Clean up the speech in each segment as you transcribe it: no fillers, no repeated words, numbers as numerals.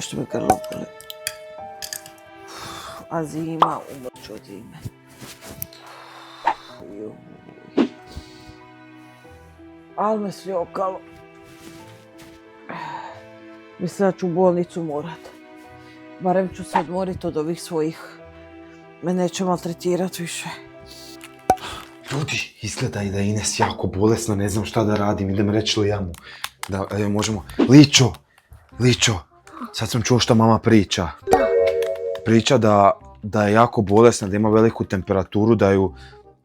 Nešto mi grlo boli. A zima, umrću od zime. Ali me sljokalo. Mislim da ću u bolnicu morat. Barem ću se odmorit od ovih svojih. Me neće maltretirat više. Ljudi, izgleda i da je Ines jako bolesna, ne znam šta da radim, idem reći Lijamu. Da joj možemo... Ličo, sad sam čuo šta mama priča. Priča da je jako bolesna, da ima veliku temperaturu, da ju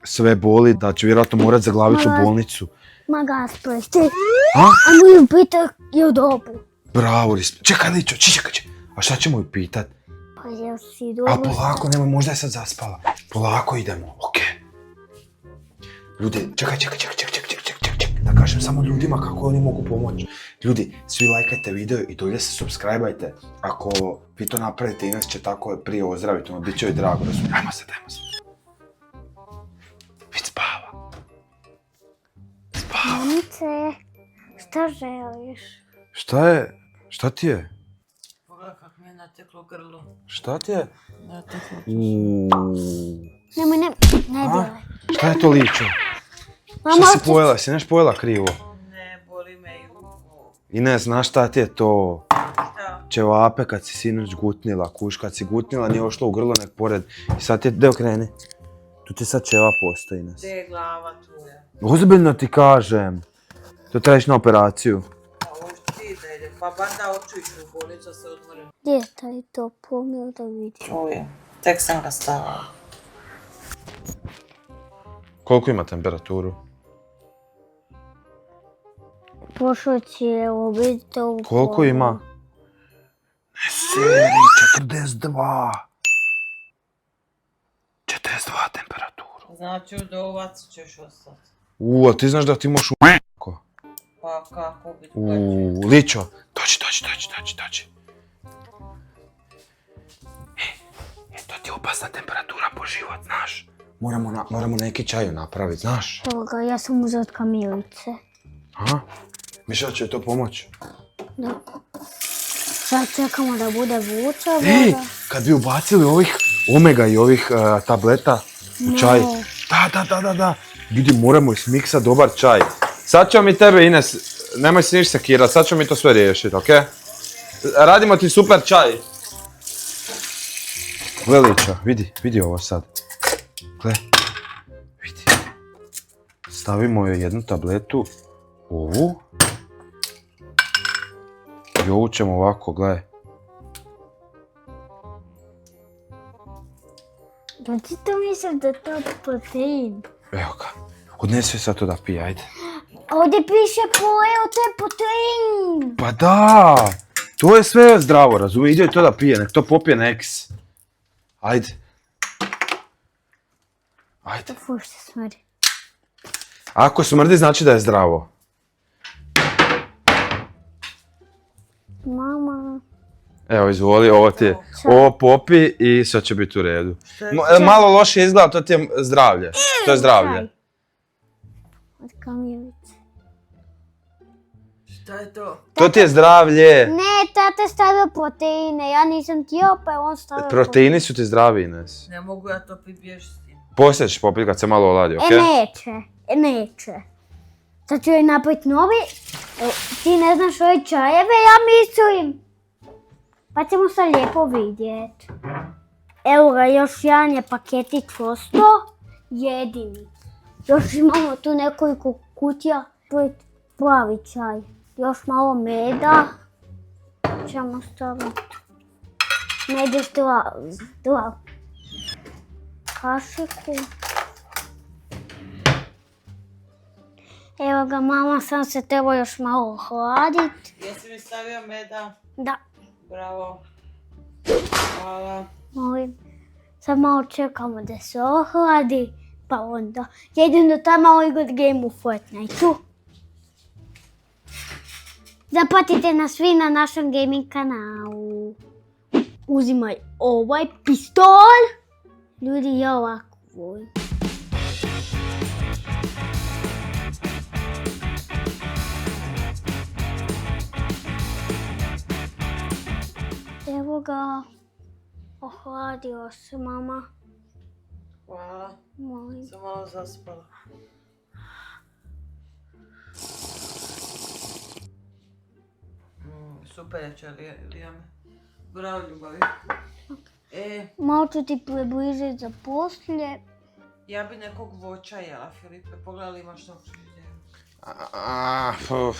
sve boli, da će vjerojatno morat zaglaviti u bolnicu. Maga, spresti. A moju pitak je u dobu. Bravo, čekaj Ličo, čekaj. A šta ćemo ju pitat? Pa jel si dobro? A polako, nemoj, možda je sad zaspala. Polako idemo, okej. Ljudi, čekaj. Da kažem samo ljudima kako oni mogu pomoći. Ljudi, svi lajkajte video i dolje se subscribe-ajte. Ako vi to napravite, Ines će tako prije ozdraviti, bit će joj drago. Ajmo se. Vid spava. Mamice, šta želiš? Šta je? Šta ti je? Pogledaj kak mi je nateklo grlo. Šta ti je? Nateklo. Nemoj, ne djelaj. Šta je to Ličo? Mama, Šta si pojela? Si neš pojela krivo? Ne, boli me i uvo. Ines, znaš šta ti je to? Šta? Ćevape kad si sinoć gutnila, kuš kad si gutnila nije ošlo u grlo nek pored. I sad ti, deo kreni. Tu ti sad ćeva postoji, Ines. Gdje je glava tvoja? Ozbiljno ti kažem. To trebaš na operaciju. A ovo ti da ide, pa bar da oču ići u bolnicu se odmorim. gdje je taj to pomio da vidi? Čuje, tek sam ga stavila. Koliko ima temperaturu? Pošao će obiti ovu Koliko ima? Ne seri, 42. 42 temperaturu. Znači u dovac ćeš ostati. A ti znaš da ti možeš u... Pa kako biti Ličo, dođi. To ti je opasna temperatura po život, znaš. Moramo neki čaju napraviti, znaš. Evo ga, ja sam uzeo od Kamilice. Aha, mišljala će joj to pomoći. Da. Sad čekamo da bude vuča Ej, voda. kad bi ubacili ovih omega i ovih tableta u čaj. Da. Vidi, moramo ismiksati dobar čaj. Sad ćemo mi tebe, Ines, nemoj se ništa sekirati, sad ćemo mi to sve riješiti, okej? Radimo ti super čaj. Gle Liča, vidi ovo sad. Gle, vidi. Stavimo joj jednu tabletu, ovu. I ovu ćemo ovako, gle. Da ti to mislim da je to protein? Evo ga, odnesi joj sad to da pije, ajde. Ovdje piše pojeo, to je protein! Pa da, to je sve zdravo, razumije, ide joj to da pije, nek to popije Nex. Ajde. Fuš se smrdi. Ako smrdi, znači da je zdravo. Mama. Evo, izvoli, ovo ti je. Ovo popi i sve će biti u redu. Malo loše izgleda, to ti je zdravlje. To je zdravlje. Od Kamilice. Šta je to? To ti je zdravlje. Ne, tata je stavio proteine, ja nisam htio pa je on stavio Proteini su ti zdravi, Ines. Ne mogu ja to pibješ s tim. Poslije ćeš popiti kad se malo oladi, okej? Neće. Sad ću joj napraviti novi. Ti ne znaš ove čajeve, ja mislim. Pa ćemo sad lijepo vidjeti. Evo ga, još jedan je paketić ostao. Jedini. Još imamo tu nekoliko kutija. To je pravi čaj. Još malo meda. Ćemo staviti. Med je zdrav. Kašiku. Evo ga, mama, sam se treba još malo ohladit. Jesi mi stavio meda? Da, Bravo. Hvala. molim. Sad malo čekamo da se ohladi, pa onda. Jedino tamo malo igrat game u Fortniteu. Zapratite nas svi na našem gaming kanalu. Uzimaj ovaj pistol. Ljudi, ja ovako volim. ga. Ohladio se, mama. Hvala. Molim. Sam malo zaspala. Super je Lijame. Bravo, ljubavi. Malo ću ti približiti za poslije. Ja bi nekog voća jela, Filipe. Pogledaj imaš na frižideru.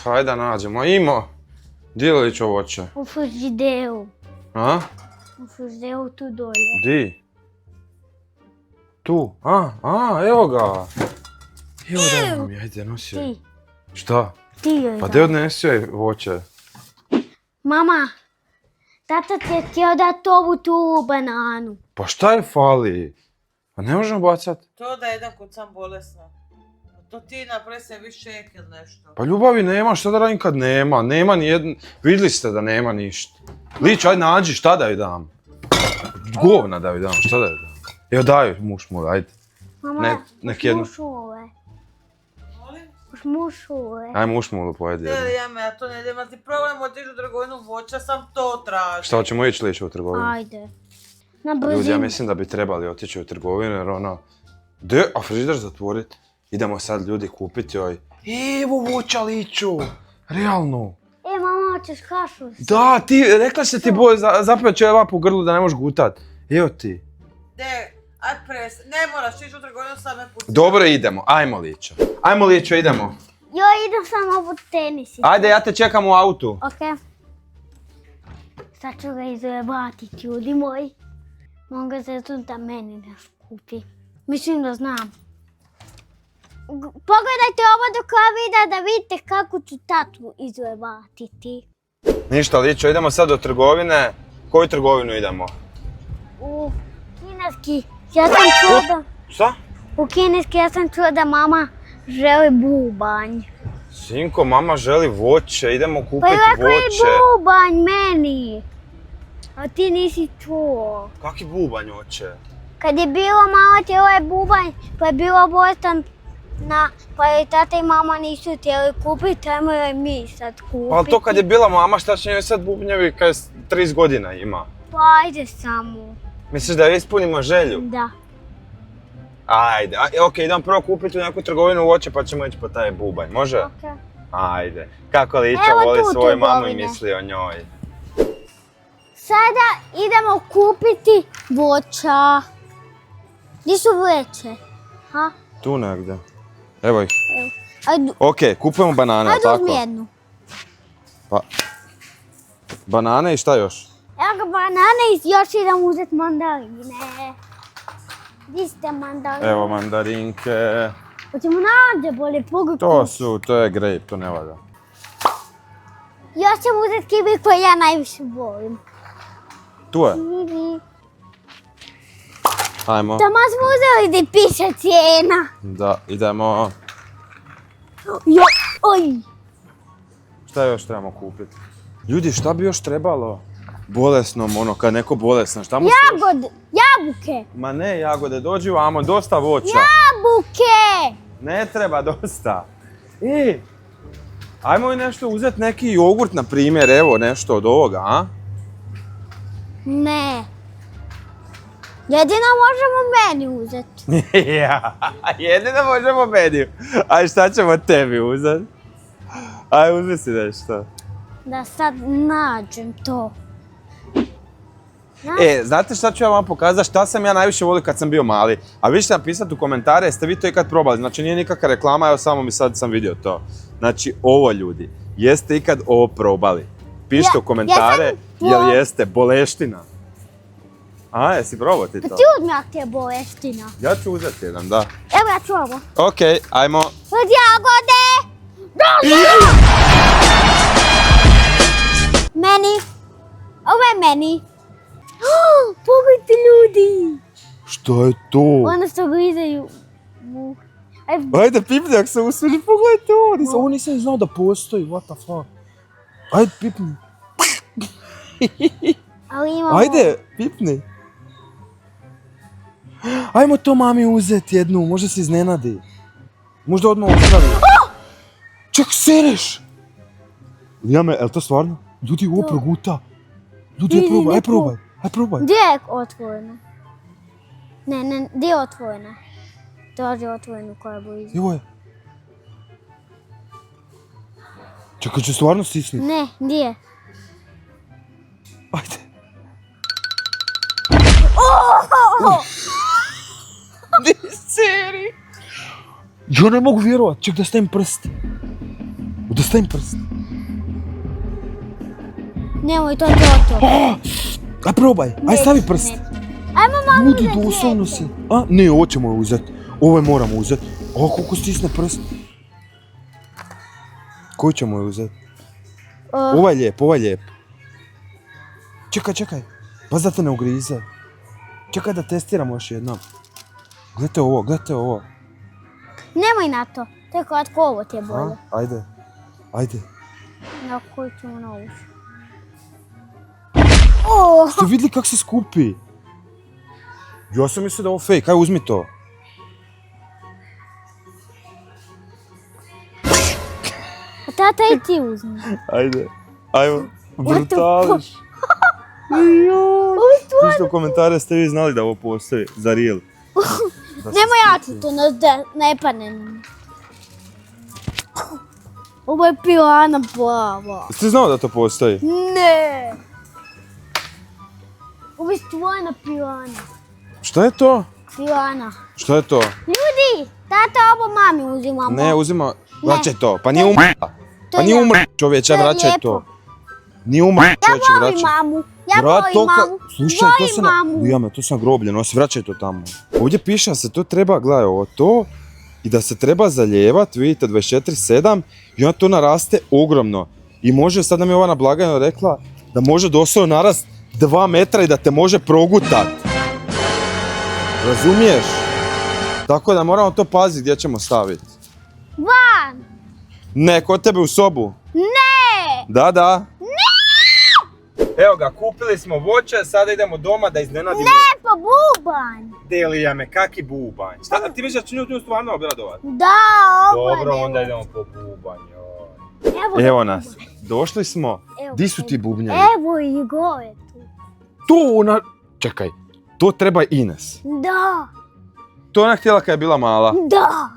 Ajde da nađemo. Imo. Di li će voće? U frižideru. A? U frižideru tu dolje. Di? Tu? Evo ga. Evo da nam je, ajde nosi. Ti. Šta? Ti joj Pa da. gdje odnesi joj voće? Mama, tata ti je htio dati ovu tu bananu. Pa šta je fali? Pa ne možemo bacat. To da jedan kod sam bolesna. To ti napravi se više šek ili nešto. Pa ljubavi nema, šta da radim kad nema? Nema ni jedan, vidjeli ste da nema ništa. Lić, ajde nađi, šta da joj dam? Govna da joj dam, šta da joj dam? Evo daj muš moj, ajde. Mama, nek jednu. mušule. Molim? Mušule. Aj muš mu pojedi jednu. Lijame, ja to ne idem, ti problem otići u trgovinu voća, sam to tražim. Šta hoćemo ići lići u trgovinu? Ajde. Na Ljudi, ja brzinu. mislim da bi trebali otići u trgovinu jer ono... A frižider zatvorit? Idemo sad ljudi kupiti joj. Evo voća liću! Realno! Mama, hoćeš kašu? Da, ti, rekla se ti boj, zapeo će ovako u grlu da ne možeš gutat. Evo ti. Aj ne moraš ići u trgovinu same pusti. Dobro, idemo, ajmo lićo. Ajmo lićo, idemo. Joj, idem samo u tenisicu. Ajde, ja te čekam u autu. Ok. Sad ću ga izjebati, ljudi moji. Mogu ga zeznut da meni ne skupi. Mislim da znam. Pogledajte ovo do kraja videa da vidite kako ću tatu izjebatiti. Ništa, lićo, idemo sad do trgovine. Koju trgovinu idemo? U kineski, ja sam čuo da... Šta? U kineski ja sam čuo da mama želi bubanj. Sinko, mama želi voće, idemo Pa kupiti rekao je voće. bubanj meni. A ti nisi čuo. Kaki bubanj hoće? Kad je bilo malo tijelo je bubanj, pa je bilo bolestan pa je tata i mama nisu htjeli kupiti, ajmo joj mi sad kupiti. Ali to kad je bila mama, šta će njoj sad bubnjevi kad 30 godina ima? Pa ajde samo. Misliš da ispunimo želju? Da. Ajde, okej, idem prvo kupiti u neku trgovinu voće pa ćemo ići po taj bubanj, može? Ok. Ajde, kako Lića Evo voli tu svoju mamu i trgovine. misli o njoj. Sada idemo kupiti voća. Gdje su vreće? Ha? Tu negdje. Evo ih. Evo. Ajde, Okej, kupujemo banane, ajde tako? uzmi jednu. Pa, banane i šta još? Evo ga banane i još idem uzeti mandarine. Gdje ste mandarine? Evo mandarinke. Hoćemo nađe bolje pogledati. To je grape, to ne valja. Još ćemo uzeti kiwi koji ja najviše volim. Tu je, Kiwi. ajmo. Tamo smo uzeli gdje piše cijena. Da, idemo. Jo, oj. Šta još trebamo kupiti? Ljudi, šta bi još trebalo? Bolesnom, ono, kad neko bolesno, šta mu se još... Jabuke. Ma ne, jagode, dođi vamo, dosta voća. Jabuke. Ne treba dosta. Ajmo i nešto uzeti, neki jogurt, na primjer, evo, nešto od ovoga, a? Ne. Jedino možemo meni uzeti. Ja, jedino možemo meni. Aj, šta ćemo tebi uzeti? Aj, uzmi si nešto. Da sad nađem to. Znate šta ću ja vam pokazati, šta sam ja najviše volio kad sam bio mali? A vi ćete napisati u komentare, jeste vi to ikad probali? Znači nije nikakva reklama, evo samo mi sad sam vidio to. Znači ovo ljudi, jeste ikad ovo probali? Pišite u komentare, jel jeste boleština? A, jesi probao ti Pa to? ti uzmi ako ti je bolestina. Ja ću uzeti jedan, da. Evo ja ću ovo. Okej, ajmo. Od jagode! Meni. Ovo je meni. Pogledajte ljudi. Što je to? Onda se grizaju. Ajde, pipni ako se usvili, pogledajte ovo. Ovo nisam znao da postoji, what the fuck. Ajde, pipni. Ali imamo... Ajde, pipni. Ajmo to mami uzeti jednu, možda se iznenadi. Možda odmah uzdravi. Čak sereš! Lijame, je li to stvarno? Ljudi, ovo proguta. Ljudi, aj Vidi probaj, aj neku- probaj, aj probaj. Gdje je otvorena? Ne, gdje je otvorena? Traži otvorenu koja je blizu. Evo je. Čekaj, ću stvarno stisniti. Ne, gdje je? Ajde. Ne, seri. Ja ne mogu vjerovat, ček da stavim prst. Da stavim prst. Nemoj, to je to. Aj probaj, aj stavi prst. Ajmo malo Ljudi, uzeti doslovno lijepo. se. A, ne, ovo ćemo uzet. Ovo moramo uzet. O, koliko stisne prst. Koji ćemo je uzet? Ovaj lijep, ovaj lijep. Čekaj. Paz da te ne ugrize. Čekaj da testiramo još jednom. Gledajte ovo. Nemoj na to. To je kratko, ovo ti je bolje. Ajde. Na koju ćemo na ovu? Ste vidjeli kak se skupi? Ja sam mislio da je ovo fake, aj uzmi to. A tata i ti uzmi. Ajmo, brutališ. Pišite u komentare ste vi znali da ovo postoji, za real. Nemoj ja ti to, ne padne. Ovo je pilana plava. Jeste znao da to postoji? Ne. Ovo je stvarna pilana. Šta je to? Pilana. Šta je to? Ljudi, tata ovo mami uzimamo. Ne, uzima, vraćaj to, pa nije umrla. Pa nije umrla čovječe, To je vraćaj lijepo. to. Nije umrla čovječe, Ja volim vraćaj. mamu. Ja volim mamu. Slušaj, to Volim se na... mamu. Ujame, to sam groblje nosi, vraćaj to tamo. Ovdje piše da se to treba, gledaj ovo, to i da se treba zaljevat, vidite, 24/7 i onda to naraste ogromno. I može, sad nam je ova blagajna rekla, da može doslovno narast 2 metra i da te može progutat. Razumiješ? Tako da moramo to paziti gdje ćemo staviti. Van. Ne, kod tebe u sobu. Ne. Da. Evo ga, kupili smo voće, sada idemo doma da iznenadimo. Ne, pa bubanj. Delija me, kaki bubanj. Šta, ti misliš da će nju stvarno obradovat? Da, ovo je. Dobro, onda idemo po bubanj. Evo, Evo nas, došli smo. Evo. Di su ti bubnjari? Evo i gore tu. Tu ona... Čekaj, to treba Ines. Da. To je ona htjela kad je bila mala. Da.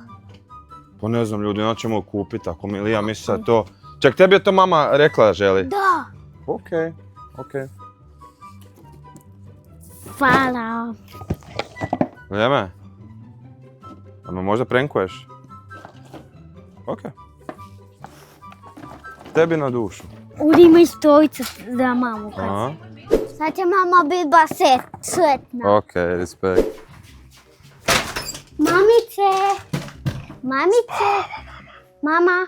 Pa ne znam ljudi, ona ćemo kupiti ako Milija misli da to... Ček, tebi je to mama rekla da želi. Da. Okej. Hvala. Vrijeme? A me možda prenkuješ? Okej. Tebi na dušu. Ovdje ima i stolica za mamu. Aha. Sad će mama biti baš sretna. Okej, respekt. Mamice. Mama.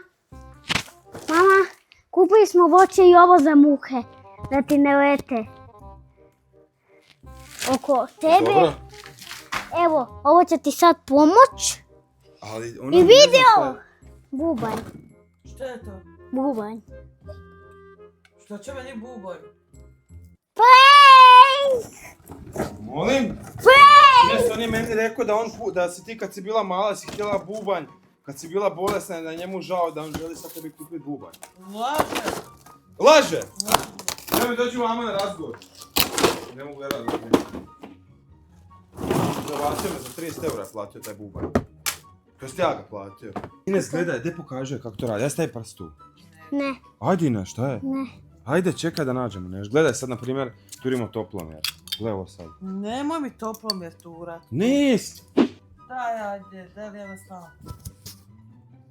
Kupili smo voće i ovo za muhe. Da ti ne lete. Oko tebe. Dobro. Evo, ovo će ti sad pomoć. Ali I video. Bubanj. Šta je to? Bubanj. Šta će meni bubanj? Prank! Molim? Prank! Jes, on je meni rekao da si ti kad si bila mala si htjela bubanj. Kad si bila bolesna da je njemu žao da on želi sad tebi kupiti bubanj. Laže! Ja mi dođu mama na razgovor. Ne mogu vjerati da ne. Zavatio me za 30 € platio taj bubanj. To jest ja ga platio. Ines, gledaj, gdje pokaže kako to radi. Ja stavi prst tu. Ne, Ajde Ines, šta je? ne. Ajde, čekaj da nađemo nešto. Gledaj sad, na primjer, turimo toplomjer. Gledaj ovo sad. Nemoj mi toplomjer turat. Nis! Daj, ajde, da li ja stala?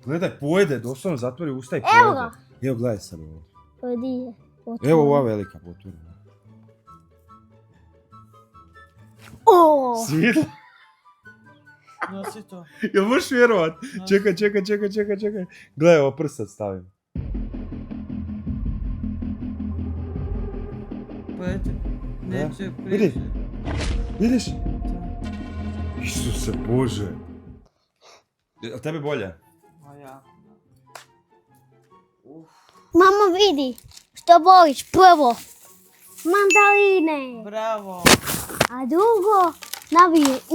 Gledaj, pojede, doslovno zatvori usta i pojede. Evo ga. Evo, gledaj sad ovo. Ovdje je. Evo ova velika potura. O! Svijetla? Nosi to. Jel možeš vjerovat? Čekaj. Gledaj, ovo prst sad stavim. Pojete. Neće Vidi. priđe. Vidiš? Isuse Bože. Jel tebi bolje? Ma ja. Mama vidi što voliš prvo. Mandarine. Bravo. A drugo,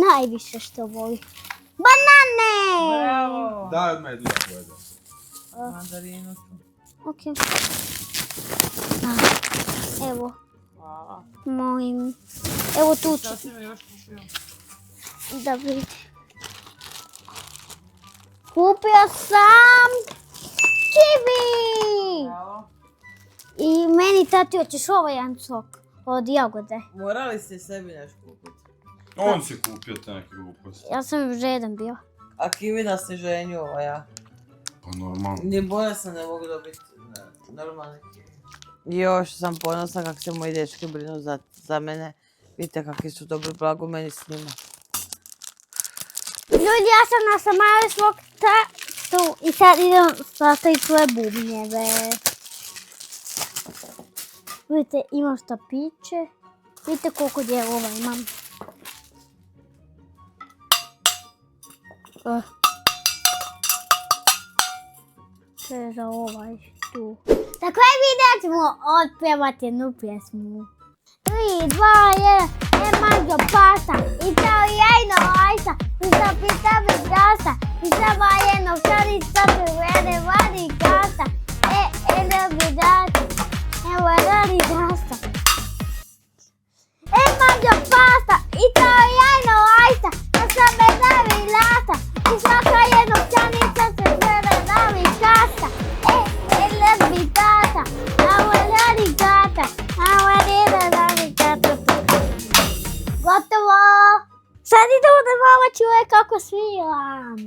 najviše što voli. Banane. Bravo. Daj odmah jednu da pojede. Mandarinu tu. Ok. Evo, Hvala. Molim. Evo tu ću Šta si mi još kupio? da vidim. Kupio sam kiwi! Bravo. I meni tati hoćeš ovaj jedan sok od jagode. Morali ste sebi nešto kupiti. On si kupio te neke gluposti. Ja sam žedan bio. A kiwi na sniženju ova ja. Pa normalno. Ni boja sam ne mogu dobiti normalni kiwi. Još sam ponosna kako se moji dečki brinu za mene. Vidite kakvi su dobri blagomeni s njima. Ljudi, ja sam nasamala svog tatu i sad idem sastaviti svoje bubnjeve. Vidite, imam štapiće. Vidite koliko dijelova imam. To je za ovaj tu. Dakle, vidjet ćemo otpjevati jednu pjesmu. 3, 2, 1, mađo pasta, i to jajno ajsa, i to pita bez gasa, i sama je novčanica, tu vede vadi gasa, ne bi dati, evo radi gasa. Mađo pasta, i to jajno ajsa, a sam bez navi lasa, i svaka je novčanica, tu vede navi gasa, ne bi data, evo radi gata, evo radi gata. Gotovo! Sad idemo da mama čuje kako sviram.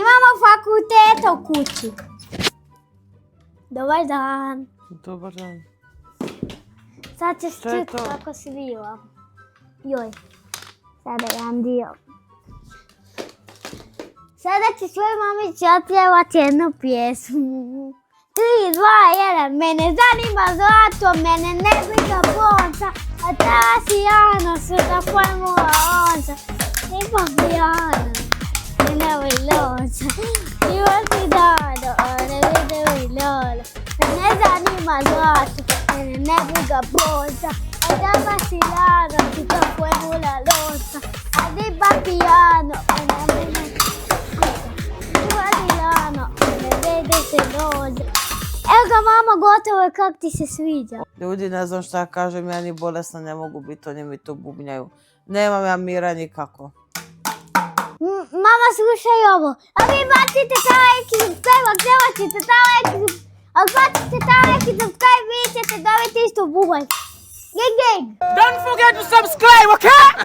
Imamo fakulteta u kući. Dobar dan. Dobar dan. Sad ćeš Što je čuti to? kako sviram. Joj, sada jedan dio. Sada će svoj mamići otpjevati jednu pjesmu. 3, 2, 1, mene zanima zlato, mene ne briga bonca, a ta si Jano, sutra formula onca. Ipak bi Jano, ne nevi lonca, iva si Dano, ne videvi Lola. Mene zanima zlato, mene ne briga bonca, a ta si Jano, sutra formula lonca. A ipak bi Jano, ne briga iva si Jano, ne vidi se Lola. Evo ga mama, gotovo je, kak ti se sviđa. Ljudi, ne znam šta kažem, ja ni bolesna ne mogu biti, oni mi tu bubnjaju. Nemam ja mira nikako. Mama, slušaj ovo. A vi bacite taj like i subscribe, ako ne bacite taj like i subscribe. Ako bacite taj like i subscribe, vi ćete dobiti isto bubanj. Gang, gang! Don't forget to subscribe, okay?